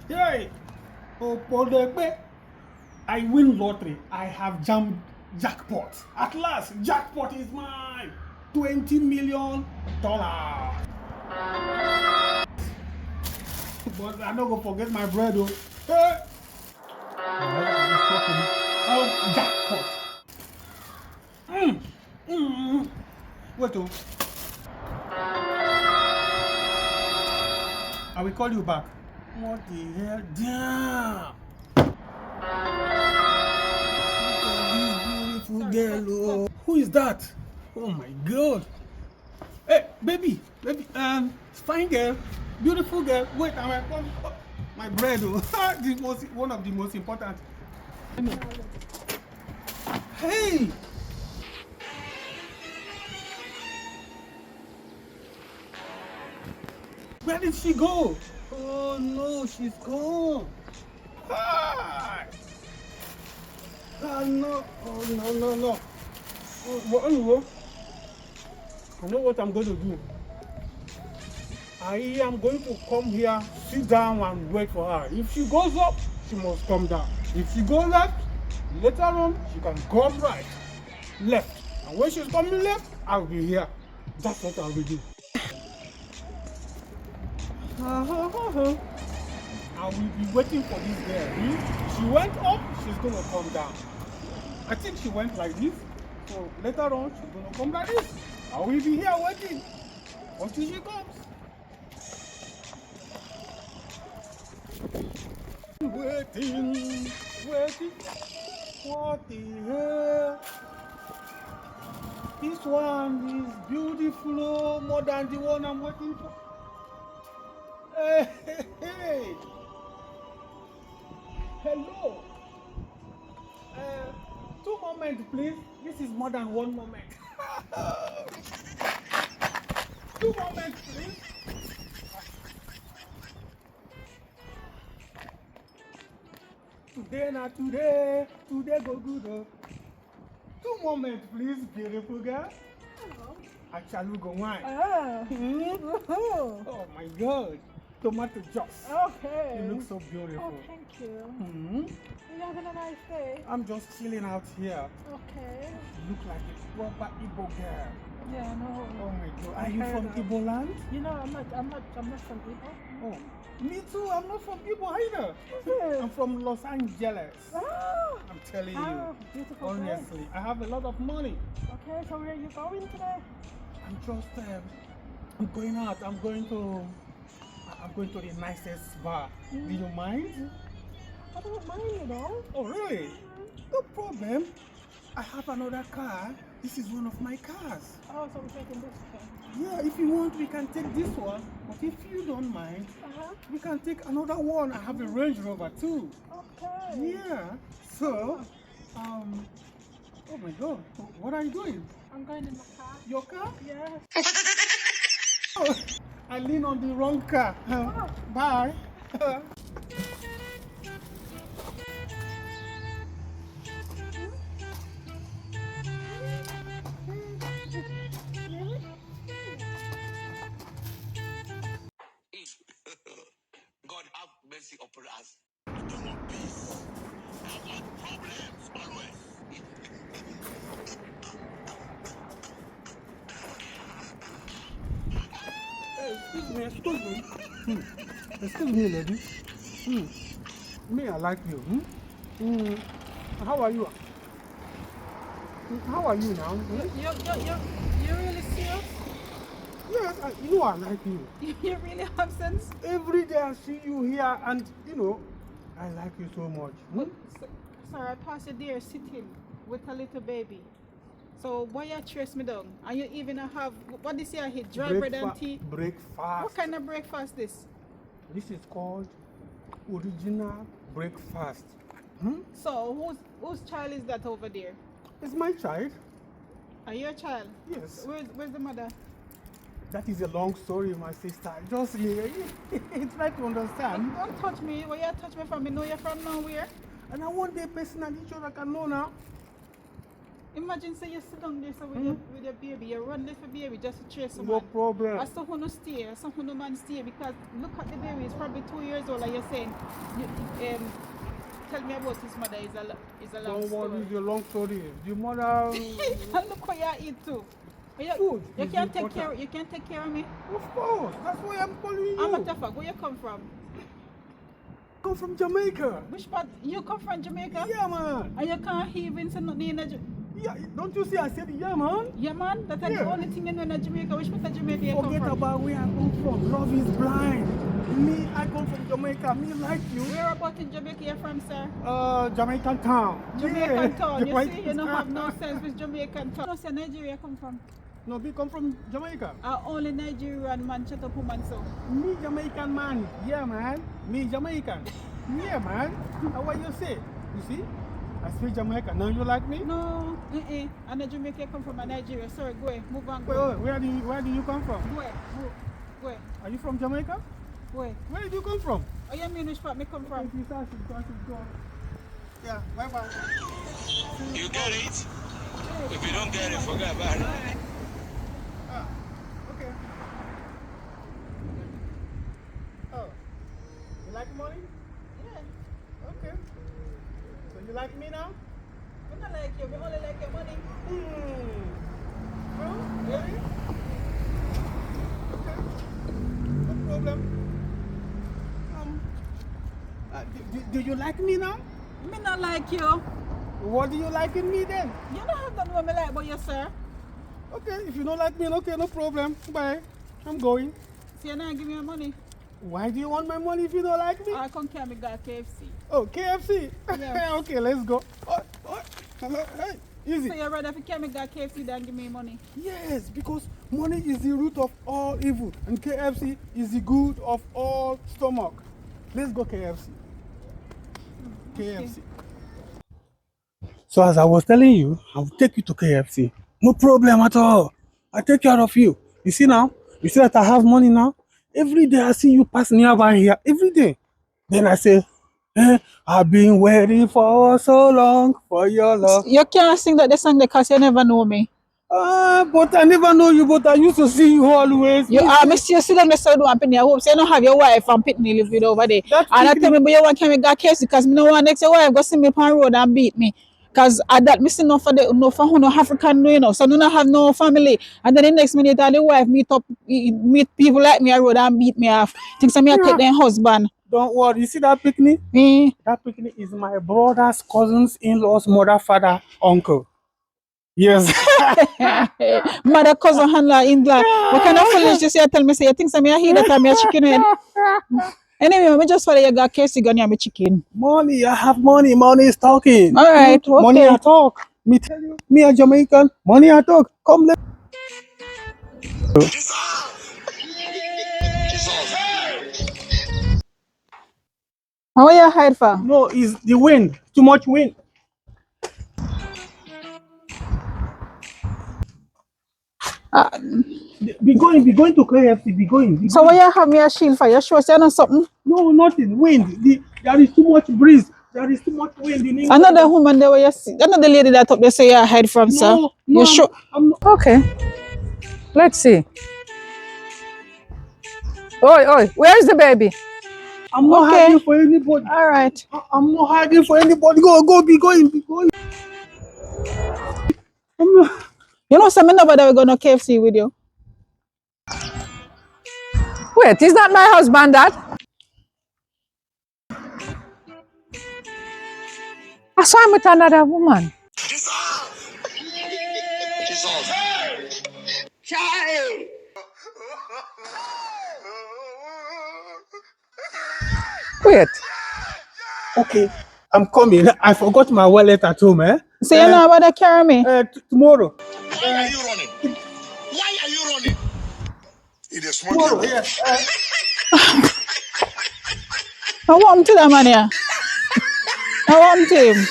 Hey, oh, Podepe, I win lottery. I have jammed jackpot. At last, jackpot is mine. $20 million. But I don't go forget my bread, oh. Hey. Oh, jackpot. Wait, oh. I will call you back. What the hell? Damn. This beautiful girl, oh. Who is that? Oh my God. Hey, baby, fine girl, beautiful girl. Wait, I'm my bread, oh. One of the most important. Hey, where did she go? Oh no, she's gone. Hi. Oh no, oh no, no, no. Well, anyway, I know what I'm going to do. I am going to come here, sit down and wait for her. If she goes up, she must come down. If she goes left, later on, she can come right, left. And when she's coming left, I'll be here. That's what I will do. I will be waiting for this girl. She went up, she's going to come down. I think she went like this. So later on, she's going to come like this. I will be here waiting until she comes. Waiting. What the hell? This one is beautiful, more than the one I'm waiting for. Hey, hey, hey. Hello. 2 moments, please. This is more than 1 moment. 2 moments, please. Today, not today. Today go good. 2 moments, please, beautiful girl. Hello. Actually, go wine. Oh. Oh my God. Tomato juice. Okay. You look so beautiful. Oh, thank you. Hmm. You having a nice day? I'm just chilling out here. Okay. You look like a proper Igbo girl. Yeah, I know. Oh my God. I Are you heard from of- Igbo land? You know, I'm not from Igbo. Oh, me too. I'm not from Igbo either. it? I'm from Los Angeles. Oh. I'm telling you. Oh, beautiful. Honestly, I have a lot of money. Okay, so where are you going today? I'm just, I'm going out. I'm going to the nicest bar. Do you mind? I don't mind, you know. Oh, really? No problem. I have another car. This is one of my cars. Oh, so we're taking this one. Yeah, if you want, we can take this one. But if you don't mind, we can take another one. I have a Range Rover too. Okay. Yeah. So, oh my God, what are you doing? I'm going in my car. Your car? Yes. Oh, I lean on the wrong car. Bye. God have mercy upon us. I don't want peace. I want problems always. Excuse me. Excuse me, lady. Me, I like you. How are you? How are you now? You're really serious? Yes, you know I like you. You really have sense? Every day I see you here, and I like you so much. Sir, I pass you there sitting with a little baby. So why you trace me down? And you even have what this here hit? Dry bread and tea? Breakfast. What kind of breakfast this? This is called original breakfast. So whose child is that over there? It's my child. Are you a child? Yes. Where's the mother? That is a long story, my sister. Just try to understand. Don't touch me. Where you touch me from? You know you're from nowhere. And I want the person and each other can know now. Imagine say you sit down there so with your baby, you run there for baby just to chase No someone. problem. I still want to stay, I still want to man stay because look at the baby, he's probably 2 years old, like you're saying. Tell me about his mother is a long Don't story. worry, it's a long story. The mother. And look what you eat too. Food You is can't take important. care. You can't take care of me. Of course, that's why I'm calling you. I'm a tough. Where you come from? Come from Jamaica. Which part? You come from Jamaica? Yeah, man. And you can't even say nothing in Yeah, don't you see I said yeah, man? Yeah, man. That's Yeah. the only thing you know in Jamaica. Which part of Jamaica you come Forget from? about where I come from. Love is blind. Me, I come from Jamaica. Me like you. Where about in Jamaica you from, sir? Jamaican town. Jamaican Yeah. town. You Right. see, you don't have no sense with Jamaican town. No, say Nigeria come from. No, me come from Jamaica. Only Nigerian man shut up woman so. Me Jamaican man. Yeah, man. Me Jamaican. Yeah, man. What you say? You see? I speak Jamaican. Now you like me? No, and the Jamaica come from Nigeria. Sorry, go ahead. Move on. Go Wait, ahead. where do you come from? Go ahead. Move. Go ahead. Are you from Jamaica? Go ahead. Where did you come from? Oh, you mean which part me come from? Yeah, bye bye. You get it? If you don't get it, forget about it. Okay. Oh, you like money? Yeah. Okay. So you like me now? I don't like you. I only like your money. Well, really? Okay. No problem. Do you like me now? Me not like you. What do you like in me then? You don't have that what me like about you, sir. Okay, if you don't like me, okay, no problem. Bye. I'm going. So you not give me your money. Why do you want my money if you don't like me? I come carry me got KFC. Oh, KFC. Yeah. Okay, let's go. Hey, easy. So you're rather if you carry me got KFC than give me money. Yes, because money is the root of all evil, and KFC is the good of all stomach. Let's go KFC. KFC. So as I was telling you, I'll take you to KFC. No problem at all. I take care of you. You see now? You see that I have money now? Every day I see you pass nearby here. Every day. Then I say, I've been waiting for so long for your love. You can't sing that the song because you never know me. But I never know you, but I used to see you always. You are me see you sit down me say do one penny. I hope say you don't have your wife and pitney live with over there. That's And I picnic. tell me but you want carry me got KFC because me no want next your wife go see me on road and beat me. Cause at that me see no for the no for who no African no you know. So no have no family. And then the next minute the wife meet people like me on road and beat me off. Think say me I take their husband. Don't worry. You see that picnic? That picnic is my brother's cousin's in-laws, mother, father, uncle. Yes. Mother cousin handler in black. What kind of foolish you say you tell me say you think say me I hear that I'm a chicken head. Anyway, me just follow you got KFC gun me chicken. Money, I have money. Money is talking. All right, okay. Money I talk. Me tell you, me a Jamaican. Money I talk. Come let. How are you hide for? No, it's the wind. Too much wind. Be going to KFC. Be going. So why you have me a shield for? You sure say no something? No, nothing. Wind. There is too much breeze. There is too much wind in England. Another woman there where you see, another lady that up there say you hide from, sir. No, You sure? I'm not. Okay. Let's see. Oi, where is the baby? I'm not hiding for anybody. All right. I'm not hiding for anybody. Go, be going. I'm not. You know, some nobody will go to KFC with you. Wait, is that my husband, that? I saw him with another woman. Child! Wait. Okay, I'm coming. I forgot my wallet at home, eh? So you know about to carry me? Tomorrow. Why are you running? Why are you running? It is Tomorrow, smoking. yes. I want him to that man here. I want him.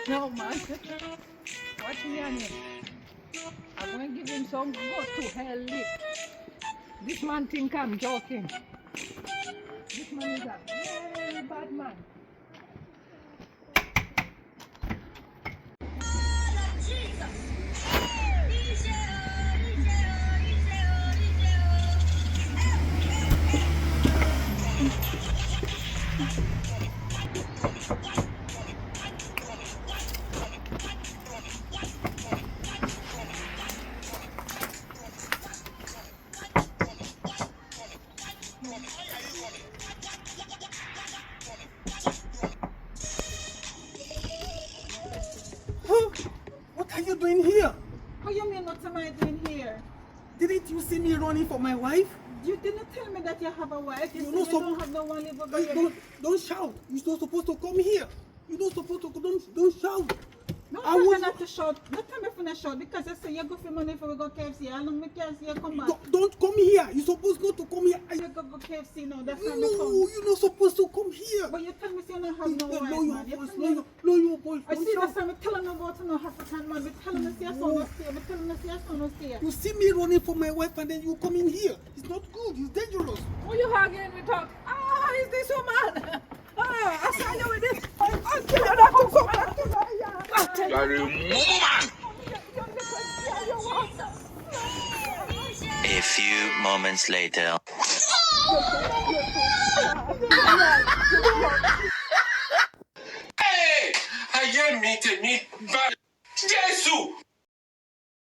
No man. What's your name? I'm going to give him some go to hell lick. This man think I'm joking. This man is a very bad man. Huh? What are you doing here? How you mean what am I doing here? Didn't you see me running for my wife? You didn't tell me that you have a wife. You You're said not you sup- don't have no one live over Hey, here. don't shout. You're not supposed to come here. You're not supposed to. Don't shout. Don't I tell me was- not to shout. Don't tell me if I shout because I say you go for money for we go KFC. I know me can't see you come back. Don't come here. You're supposed not to come here. You go KFC now. That's No, how me come. you're not supposed to come here. But you tell me say you don't have no wife, Lower your man. You voice. tell me- Lower your voice. I Don't see shout. that's how me telling me about no African man. Me telling me say your son was here. Me telling me say your son was here. You see me running for my wife and then you come in here. It's not good. It's dangerous. Who you hugging with talk? Ah, is this woman? Ah, I saw you with this. I'll tell you not to come back to my yard. You're a woman. A few moments later.